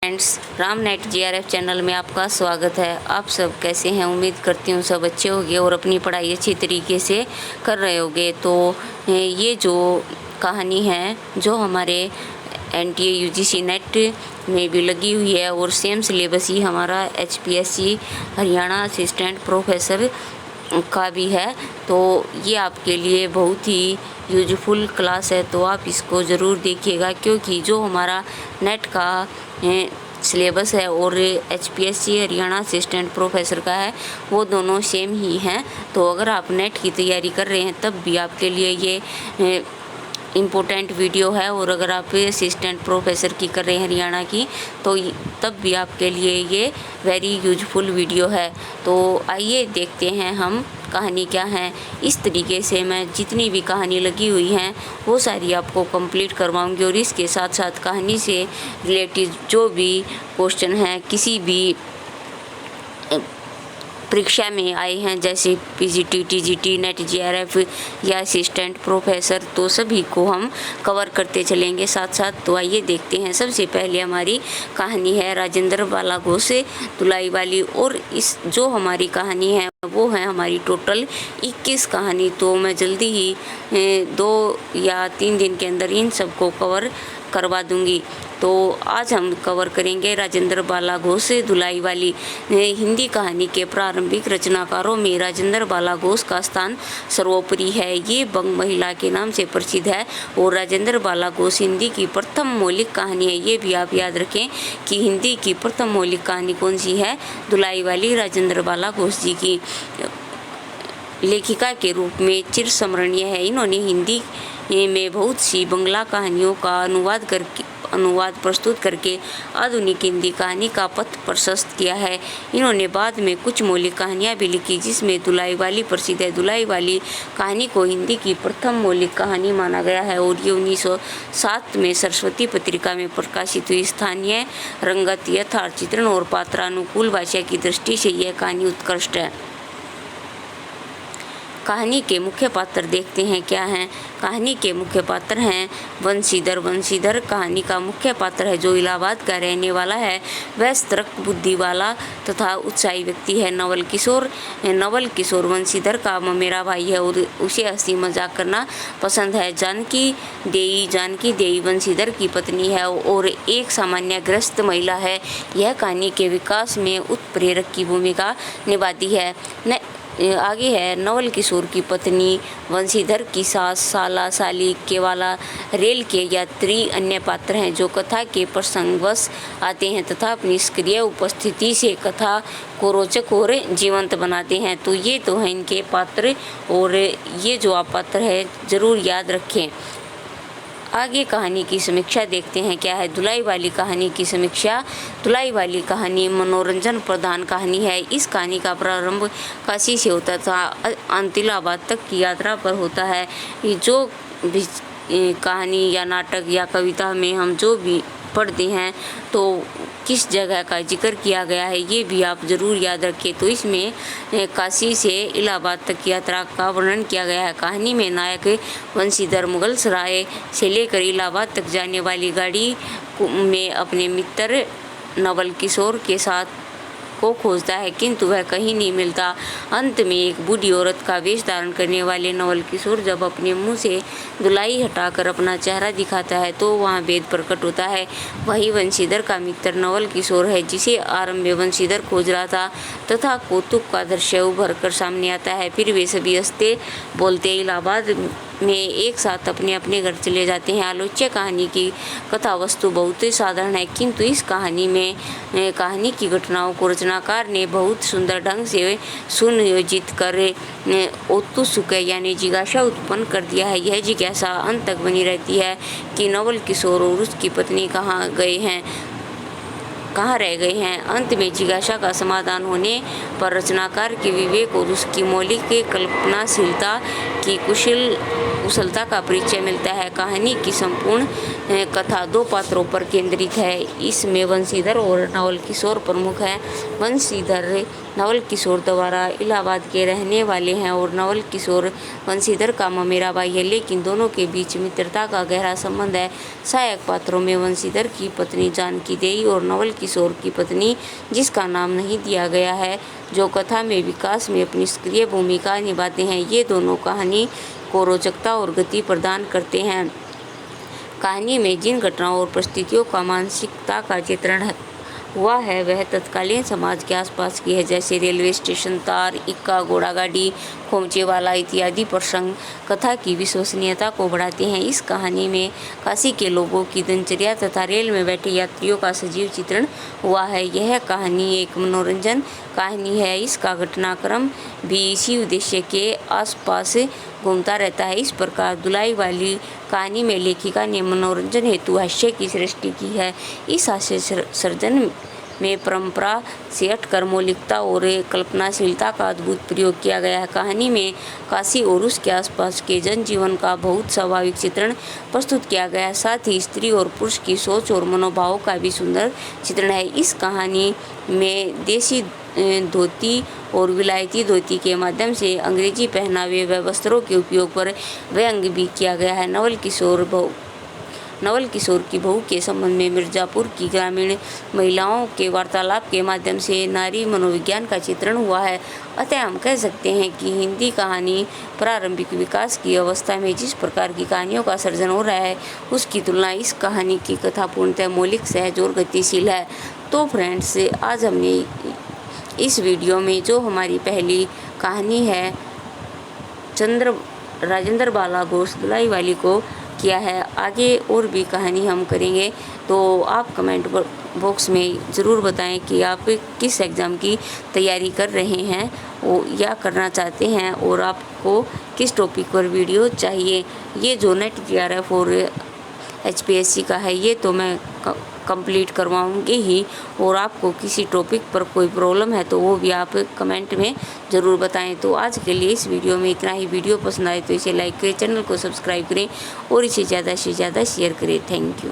Friends, Ram net GRF channel में आपका स्वागत है। आप सब कैसे हैं? उम्मीद करती हूँ सब अच्छे होंगे और अपनी पढ़ाई अच्छी तरीके से कर रहे होंगे। तो ये जो कहानी है जो हमारे एनटीए यूजीसी नेट में भी लगी हुई है और सेम सिलेबस ही हमारा एचपीएससी हरियाणा असिस्टेंट प्रोफेसर का भी है। तो ये आपके लिए बहुत ही यूजफुल क्लास है, तो आप इसको ज़रूर देखिएगा, क्योंकि जो हमारा नेट का सिलेबस है और एचपीएससी हरियाणा असिस्टेंट प्रोफेसर का है वो दोनों सेम ही हैं। तो अगर आप नेट की तैयारी कर रहे हैं तब भी आपके लिए ये इम्पोर्टेंट वीडियो है, और अगर आप असिस्टेंट प्रोफेसर की कर रहे हैं हरियाणा की तो तब भी आपके लिए ये वेरी यूजफुल वीडियो है। तो आइए देखते हैं हम कहानी क्या है। इस तरीके से मैं जितनी भी कहानी लगी हुई हैं वो सारी आपको कंप्लीट करवाऊंगी, और इसके साथ साथ कहानी से रिलेटेड जो भी क्वेश्चन हैं किसी भी परीक्षा में आए हैं, जैसे पीजीटी, टीजीटी, नेट जीआरएफ या असिस्टेंट प्रोफेसर, तो सभी को हम कवर करते चलेंगे साथ साथ। तो आइए देखते हैं। सबसे पहले हमारी कहानी है राजेंद्र बाला घोष धुलाई वाली, और इस जो हमारी कहानी है वो है हमारी टोटल 21 कहानी। तो मैं जल्दी ही 2 या 3 दिन के अंदर इन सबको कवर करवा दूंगी। तो आज हम कवर करेंगे राजेंद्र बाला घोष धुलाई वाली। हिंदी कहानी के प्रारंभिक रचनाकारों में राजेंद्र बाला घोष का स्थान सर्वोपरि है। ये बंग महिला के नाम से प्रसिद्ध है और राजेंद्र बाला घोष हिंदी की प्रथम मौलिक कहानी है। ये भी आप याद रखें कि हिंदी की प्रथम मौलिक कहानी कौन सी है? धुलाई वाली, राजेंद्र बाला घोष जी की। लेखिका के रूप में चिरस्मरणीय है। इन्होंने हिंदी में बहुत सी बंगला कहानियों का अनुवाद प्रस्तुत करके आधुनिक हिंदी कहानी का पथ प्रशस्त किया है। इन्होंने बाद में कुछ मौलिक कहानियाँ भी लिखी, जिसमें धुलाई वाली प्रसिद्ध है। धुलाई वाली कहानी को हिंदी की प्रथम मौलिक कहानी माना गया है और ये 1907 में सरस्वती पत्रिका में प्रकाशित हुई। स्थानीय रंगत, यथार्थ चित्रण और पात्रानुकूल भाषा की दृष्टि से यह कहानी उत्कृष्ट है। कहानी के मुख्य पात्र देखते हैं क्या हैं। कहानी के मुख्य पात्र हैं वंशीधर। वंशीधर कहानी का मुख्य पात्र है जो इलाहाबाद का रहने वाला है। वह तर्क बुद्धि वाला तथा उत्साही व्यक्ति है। नवल किशोर वंशीधर का ममेरा भाई है और उसे हंसी मजाक करना पसंद है। जानकी देई वंशीधर की पत्नी है और एक सामान्य ग्रस्त महिला है। यह कहानी के विकास में उत्प्रेरक की भूमिका निभाती है। आगे है नवल किशोर की पत्नी वंशीधर की सास, साला, साली, केवाला, रेल के यात्री अन्य पात्र हैं जो कथा के प्रसंगवश आते हैं तथा अपनी सक्रिय उपस्थिति से कथा को रोचक और जीवंत बनाते हैं। तो ये तो हैं इनके पात्र, और ये जो आप पात्र है ज़रूर याद रखें। आगे कहानी की समीक्षा देखते हैं क्या है। धुलाई वाली कहानी की समीक्षा। धुलाई वाली कहानी मनोरंजन प्रधान कहानी है। इस कहानी का प्रारंभ काशी से होता था, अंत इलाहाबाद तक की यात्रा पर होता है। जो भी कहानी या नाटक या कविता में हम जो भी पढ़ते हैं तो किस जगह का जिक्र किया गया है ये भी आप ज़रूर याद रखें। तो इसमें काशी से इलाहाबाद तक की यात्रा का वर्णन किया गया है। कहानी में नायक वंशीधर मुगल सराय से लेकर इलाहाबाद तक जाने वाली गाड़ी में अपने मित्र नवल किशोर के साथ को खोजता है, किंतु वह कहीं नहीं मिलता। अंत में एक बूढ़ी औरत का वेश धारण करने वाले नवल किशोर जब अपने मुंह से धुलाई हटाकर अपना चेहरा दिखाता है तो वहाँ भेद प्रकट होता है। वही वंशीधर का मित्र नवल किशोर है जिसे आरंभ में वंशीधर खोज रहा था तथा कौतुक का दृश्य उभर कर सामने आता है। फिर वे सभी हंसते बोलते इलाहाबाद में एक साथ अपने अपने घर चले जाते हैं। आलोच्य कहानी की कथा वस्तु बहुत ही साधारण है, किंतु इस कहानी में कहानी की घटनाओं को रचनाकार ने बहुत सुंदर ढंग से सुनियोजित कर औत्सुक यानी जिज्ञासा उत्पन्न कर दिया है। यह जिज्ञासा अंत तक बनी रहती है कि नवल किशोर और उसकी पत्नी कहाँ गए हैं। कहाँ रह गए हैं। अंत में जिज्ञासा का समाधान होने पर रचनाकार के विवेक और उसकी मौलिक कल्पनाशीलता की कुशलता का परिचय मिलता है। कहानी की संपूर्ण कथा 2 पात्रों पर केंद्रित है। इसमें वंशीधर और नवल किशोर प्रमुख हैं। वंशीधर नवल किशोर द्वारा इलाहाबाद के रहने वाले हैं और नवल किशोर वंशीधर का ममेरा भाई है, लेकिन दोनों के बीच मित्रता का गहरा संबंध है। सहायक पात्रों में वंशीधर की पत्नी जानकी देई और नवल किशोर की पत्नी, जिसका नाम नहीं दिया गया है, जो कथा में विकास में अपनी सक्रिय भूमिका निभाते हैं। ये दोनों कहानी को रोचकता और गति प्रदान करते हैं। कहानी में जिन घटनाओं और परिस्थितियों का मानसिकता का चित्रण हुआ है वह तत्कालीन समाज के आसपास की है, जैसे रेलवे स्टेशन, तार, इक्का, घोड़ा गाड़ी, खोमचे वाला इत्यादि प्रसंग कथा की विश्वसनीयता को बढ़ाते हैं। इस कहानी में काशी के लोगों की दिनचर्या तथा रेल में बैठे यात्रियों का सजीव चित्रण हुआ है। यह कहानी एक मनोरंजन कहानी है। इसका घटनाक्रम भी इसी उद्देश्य के आसपास घूमता रहता है। इस प्रकार धुलाई वाली कहानी में लेखिका ने मनोरंजन हेतु हास्य की सृष्टि की है। इस हास्य सर्जन में परंपरा से हटकर मौलिकता और कल्पनाशीलता का अद्भुत प्रयोग किया गया है। कहानी में काशी और उसके आसपास के जनजीवन का बहुत स्वाभाविक चित्रण प्रस्तुत किया गया है। साथ ही स्त्री और पुरुष की सोच और मनोभावों का भी सुंदर चित्रण है। इस कहानी में देसी धोती और विलायती धोती के माध्यम से अंग्रेजी पहनावे व वस्त्रों के उपयोग पर व्यंग्य भी किया गया है। नवल किशोर की बहू के संबंध में मिर्जापुर की ग्रामीण महिलाओं के वार्तालाप के माध्यम से नारी मनोविज्ञान का चित्रण हुआ है। अतः हम कह सकते हैं कि हिंदी कहानी प्रारंभिक विकास की अवस्था में जिस प्रकार की कहानियों का सर्जन हो रहा है, उसकी तुलना इस कहानी की कथा पूर्णतः मौलिक, सहज और गतिशील है। तो फ्रेंड्स, आज हमने इस वीडियो में जो हमारी पहली कहानी है राजेंद्र बाला घोष धुलाई वाली को किया है। आगे और भी कहानी हम करेंगे, तो आप कमेंट बॉक्स में ज़रूर बताएं कि आप किस एग्ज़ाम की तैयारी कर रहे हैं या करना चाहते हैं और आपको किस टॉपिक पर वीडियो चाहिए। ये जो नेट TRF और HPSC का है, ये तो मैं कंप्लीट करवाऊंगी ही, और आपको किसी टॉपिक पर कोई प्रॉब्लम है तो वो भी आप कमेंट में ज़रूर बताएं। तो आज के लिए इस वीडियो में इतना ही। वीडियो पसंद आए तो इसे लाइक करें, चैनल को सब्सक्राइब करें और इसे ज़्यादा से ज़्यादा शेयर करें। Thank you.